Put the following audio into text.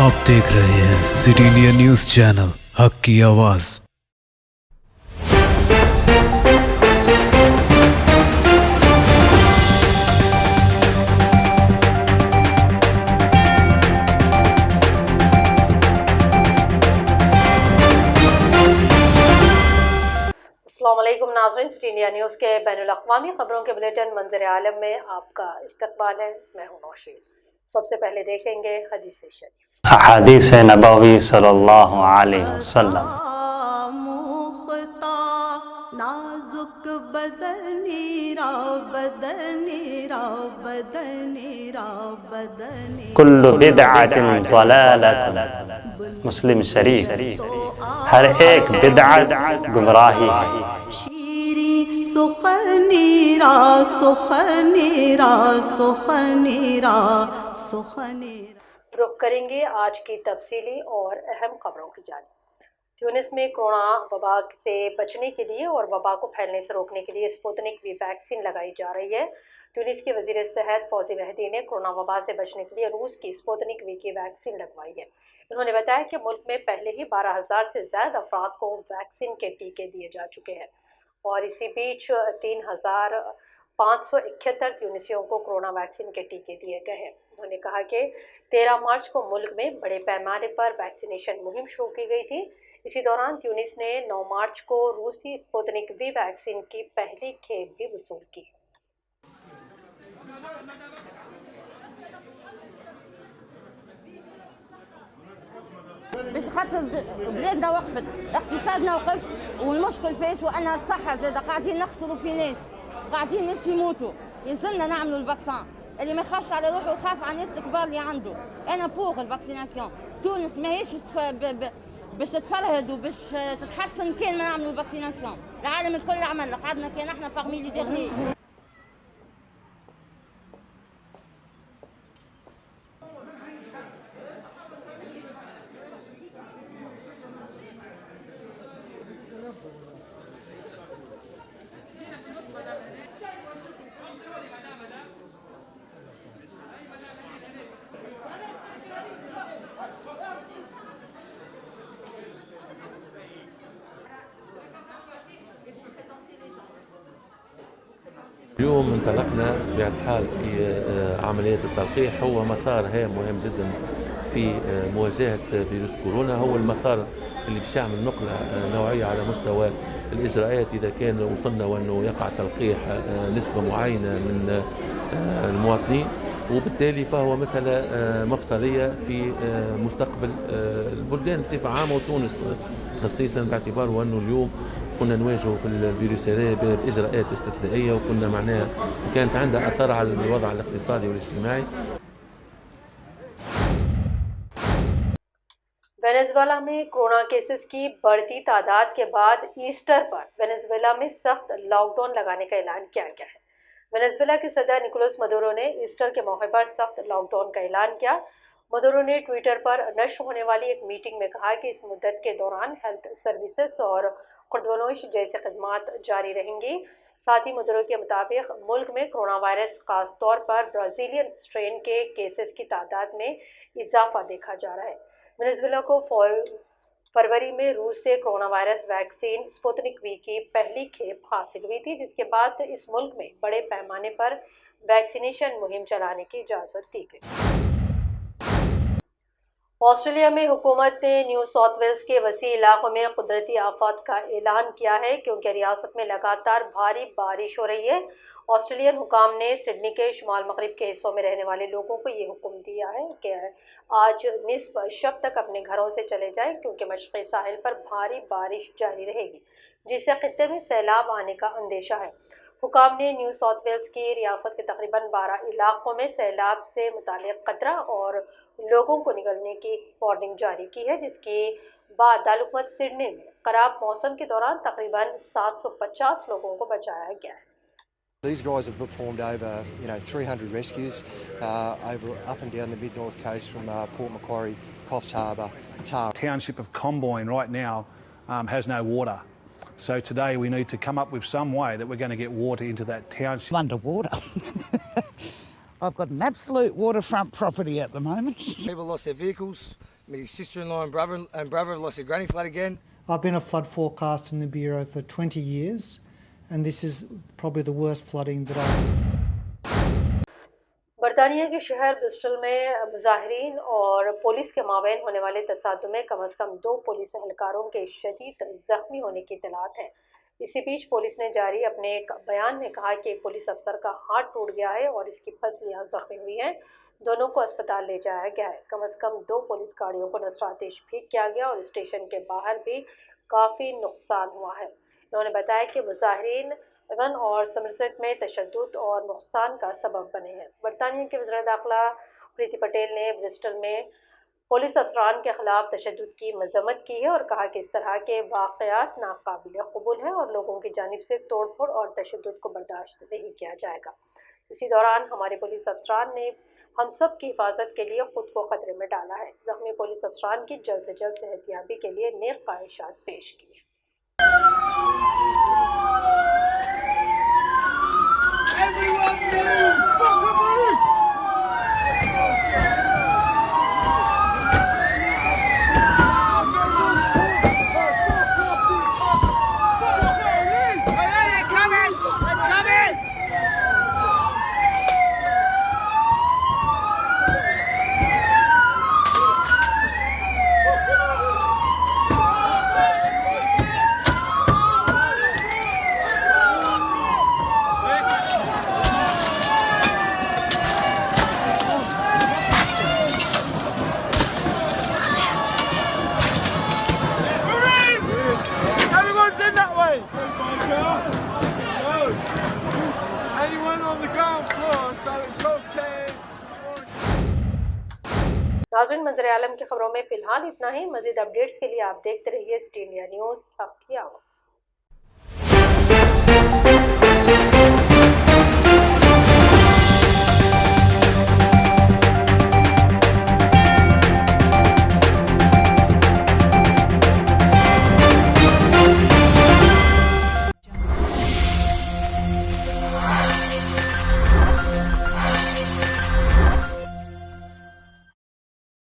आप देख रहे हैं सिटी इंडिया न्यूज चैनल, हक की आवाज। अस्सलामुअलैकुम नाज़रीन, सिटी इंडिया न्यूज़ के बैनुल-अक़वामी खबरों के बुलेटिन मंजर आलम में आपका इस्तकबाल है। मैं हूं नौशीन। सबसे पहले देखेंगे हदीस शरीफ। हदीस नबवी सल्लल्लाहु अलैहि वसल्लम। नाजुक बदनीरा बदनीरा बदनीरा बदनीरा कुल्लु बिदअतिन ज़लालतुन। मुस्लिम शरीफ। हर एक बिदअत गुमराही है। शीरी सुखनीरा सुखनीरा सुखनीरा सुखनीरा। रुख करेंगे आज की तफसीली और अहम खबरों की जानिब। ट्यूनिस में कोरोना वबा से बचने के लिए और वबा को फैलने से रोकने के लिए स्पुतनिक वी वैक्सीन लगाई जा रही है। ट्यूनिस के वजीर सेहत फौजी मेहदी ने कोरोना वबा से बचने के लिए रूस की स्पुतनिक वी की वैक्सीन लगवाई है। उन्होंने बताया कि मुल्क में पहले ही 12,000 से ज्यादा अफराद को वैक्सीन के टीके दिए जा चुके हैं और इसी बीच 3,571 ट्यूनिसियों को कोरोना वैक्सीन के टीके दिए गए हैं। उन्होंने कहा कि 13 मार्च को मुल्क में बड़े पैमाने पर वैक्सीनेशन मुहिम शुरू की गई थी। इसी दौरान ट्यूनिस ने 9 मार्च को रूसी स्पुतनिक वी वैक्सीन की पहली खेप भी वसूल की। باش خاطر بلادنا وقفت، اقتصادنا وقف، والمشكل فيش وانا الصحة زادة قاعدين نخسروا في ناس، قاعدين ناس يموتوا، يلزمنا نعملوا الفاكسان، اللي ما يخافش على روحه يخاف على الناس الكبار اللي عنده، انا بوغ الفاكسيناسيون، تونس ماهيش باش تتفرهد وباش تتحسن كان ما نعملوا الفاكسيناسيون، العالم الكل عمل، قعدنا كان احنا باغمي لي ديرني. اليوم انطلقنا بطبيعة الحال في عملية التلقيح. هو مسار هام مهم جدا في مواجهة فيروس كورونا، هو المسار اللي باش يعمل نقلة نوعية على مستوى الإجراءات إذا كان وصلنا وأنه يقع تلقيح نسبة معينة من المواطنين، وبالتالي فهو مسألة مفصلية في مستقبل البلدان بصفة عامة وتونس خصيصا، باعتبار أنه اليوم كنا نواجهوا في الفيروس هذا بإجراءات استثنائية، وكنا معناها كانت عندها أثر على الوضع الاقتصادي والاجتماعي. वेनेजुएला में कोरोना केसेस की बढ़ती तादाद के बाद ईस्टर पर वेनेजुएला में सख्त लॉकडाउन लगाने का ऐलान किया गया है। वेनेजुएला के सदर निकोलस मदुरो ने ईस्टर के मौके पर सख्त लॉकडाउन का ऐलान किया। मदुरो ने ट्विटर पर नश्र होने वाली एक मीटिंग में कहा कि इस मुद्दत के दौरान हेल्थ सर्विसेज और खुर्दवनोश जैसे खदमात जारी रहेंगी। साथ ही मदुरो के मुताबिक मुल्क में कोरोना वायरस खास तौर पर ब्राजीलियन स्ट्रेन के केसेस की तादाद में इजाफा देखा जा रहा है। वेनेजुएला को फरवरी में रूस से corona virus vaccine Sputnik V की पहली खेप हासिल हुई थी, जिसके बाद इस मुल्क में बड़े पैमाने पर वैक्सीनेशन मुहिम चलाने की इजाज़त दी गई। ऑस्ट्रेलिया में हुकूमत ने न्यू साउथ वेल्स के वसी इलाकों में कुदरती आफत का ऐलान किया है क्योंकि रियासत में लगातार भारी बारिश हो रही है। ऑस्ट्रेलियन हुकाम ने सिडनी के शुमाल मगरिब के हिस्सों में रहने वाले लोगों को ये हुक्म दिया है कि आज निस्फ शब तक अपने घरों से चले जाएं क्योंकि मशरक़ी साहिल पर भारी बारिश जारी रहेगी, जिससे खित्ते में सैलाब आने का अंदेशा है। हुकाम ने न्यू साउथ वेल्स की रियासत के तकरीबन 12 इलाकों में सैलाब से मुताल्लिक़ खतरा और लोगों को निकलने की वार्निंग जारी की है, जिसकी बाद दारुकूमत सिडनी में खराब मौसम के दौरान तकरीबन 750 लोगों को बचाया गया है। These guys have performed over 300 rescues up and down the mid-north coast from Port Macquarie, Coffs Harbour, Tara. Township of Comboyne right now has no water. So today we need to come up with some way that we're going to get water into that township. Underwater. I've got an absolute waterfront property at the moment. People lost their vehicles, My sister-in-law and brother lost a granny flood again. I've been a flood forecaster in the Bureau for 20 years, and this is probably the worst flooding that I've... बरतानिया के शहर Bristol में मुजाहिरीन और police के माबैन होने वाले तसादुम में कम अज़ कम 2 पुलिस एहलकारों के शदीद जख्मी होने की इत्तलात है। इसी बीच पुलिस ने जारी अपने एक बयान में कहा कि एक पुलिस अफसर का हाथ टूट गया है और इसकी फसलियाँ जख्मी हुई हैं। दोनों को अस्पताल ले जाया गया है। कम अज़ कम 2 पुलिस गाड़ियों को नसरातेश भी किया गया और स्टेशन के बाहर भी काफ़ी नुकसान हुआ है। उन्होंने बताया कि मुजाहिरीन एवन और समरसेट में तशद्दुद और नुकसान का सबब बने हैं। बरतानिया के वज़ीर दाखिला प्रीति पटेल ने ब्रिस्टल में पुलिस अफसरान के खिलाफ तशद्दुद की मजम्मत की है और कहा कि इस तरह के वाक़यात नाकाबिल क़बूल है और लोगों की जानिब से तोड़फोड़ और तशद्दुद को बर्दाश्त नहीं किया जाएगा। इसी दौरान हमारे पुलिस अफसरान ने हम सब की हिफाजत के लिए खुद को खतरे में डाला है। जख्मी पुलिस अफसरान की जल्द से जल्द सेहतियाबी के लिए नेक ख्वाहिशात पेश की। नाज़रीन, मंजर आलम की खबरों में फिलहाल इतना ही। मज़ीद अपडेट्स के लिए आप देखते रहिए सिटी इंडिया न्यूज़। हक़ की आवाज़।